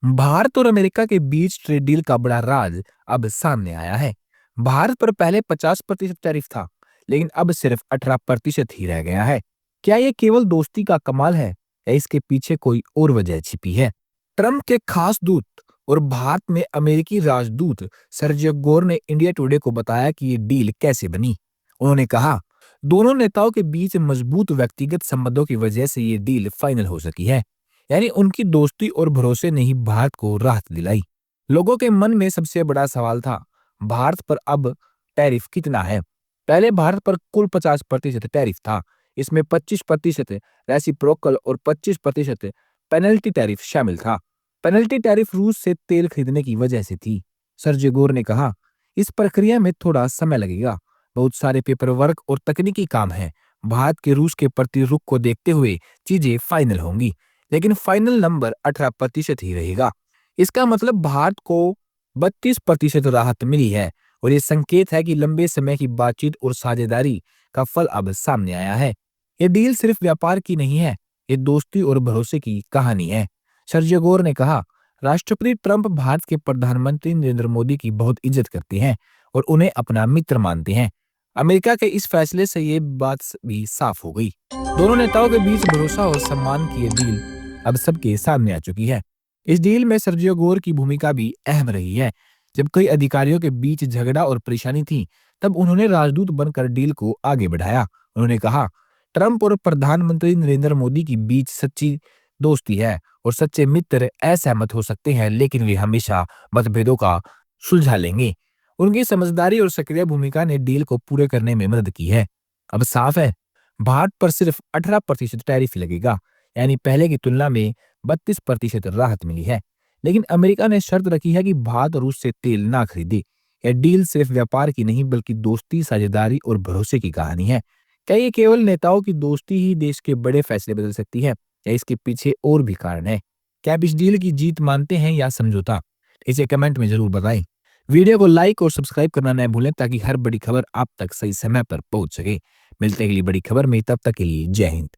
भारत और अमेरिका के बीच trade deal का बड़ा राज अब सामने आया है। भारत पर पहले 50% टैरिफ था, लेकिन अब सिर्फ 18% ही रह गया है। क्या ये केवल दोस्ती का कमाल है या इसके पीछे कोई और वजह छिपी है? ट्रंप के खास दूत और भारत में अमेरिकी राजदूत सर्जियो गोर ने इंडिया टुडे को बताया कि ये डील कैसे बनी। उन्होंने कहा, दोनों नेताओं के बीच मजबूत व्यक्तिगत संबंधों की वजह से ये डील फाइनल हो सकी है। यानी उनकी दोस्ती और भरोसे ने ही भारत को राहत दिलाई। लोगों के मन में सबसे बड़ा सवाल था, भारत पर अब टैरिफ कितना है? पहले भारत पर कुल 50% टैरिफ था। इसमें 25% रेसिप्रोकल और 25% पेनल्टी टैरिफ शामिल था। पेनल्टी टैरिफ रूस से तेल खरीदने की वजह से थी। सर्जी गोर ने कहा, इस प्रक्रिया में थोड़ा समय लगेगा। बहुत सारे पेपर वर्क और तकनीकी काम है। भारत के रूस के प्रति रुख को देखते हुए चीजें फाइनल होंगी, लेकिन फाइनल नंबर 18% ही रहेगा। इसका मतलब भारत को 32% राहत मिली है और ये संकेत है कि लंबे समय की बातचीत और साझेदारी का फल अब सामने आया है। ये डील सिर्फ व्यापार की नहीं है, ये दोस्ती और भरोसे की कहानी है। सर्जियो गोर ने कहा, राष्ट्रपति ट्रंप भारत के प्रधानमंत्री नरेंद्र मोदी की बहुत इज्जत करते हैं और उन्हें अपना मित्र मानते हैं। अमेरिका के इस फैसले से ये बात भी साफ हो गई। दोनों नेताओं के बीच भरोसा और सम्मान की ये डील अब सबके सामने आ चुकी है। इस डील में सर्जियो गोर की भूमिका भी अहम रही है। जब कई अधिकारियों के बीच झगड़ा और परेशानी थी, तब उन्होंने राजदूत बनकर डील को आगे बढ़ाया। उन्होंने कहा, ट्रंप और प्रधानमंत्री नरेंद्र मोदी के बीच सच्ची दोस्ती है और सच्चे मित्र असहमत हो सकते हैं, लेकिन वे हमेशा मतभेदों का सुलझा लेंगे। उनकी समझदारी और सक्रिय भूमिका ने डील को पूरे करने में मदद की है। अब साफ है, भारत पर सिर्फ 18% टैरिफ लगेगा, यानी पहले की तुलना में 32% राहत मिली है। लेकिन अमेरिका ने शर्त रखी है कि भारत रूस से तेल ना खरीदे। यह डील सिर्फ व्यापार की नहीं बल्कि दोस्ती, साझेदारी और भरोसे की कहानी है। क्या ये केवल नेताओं की दोस्ती ही देश के बड़े फैसले बदल सकती है या इसके पीछे और भी कारण है? क्या आप इस डील की जीत मानते हैं या समझौता? इसे कमेंट में जरूर बताएं। वीडियो को लाइक और सब्सक्राइब करना न भूलें ताकि हर बड़ी खबर आप तक सही समय पर पहुंच सके। मिलते हैं अगली बड़ी खबर में, तब तक के लिए जय हिंद।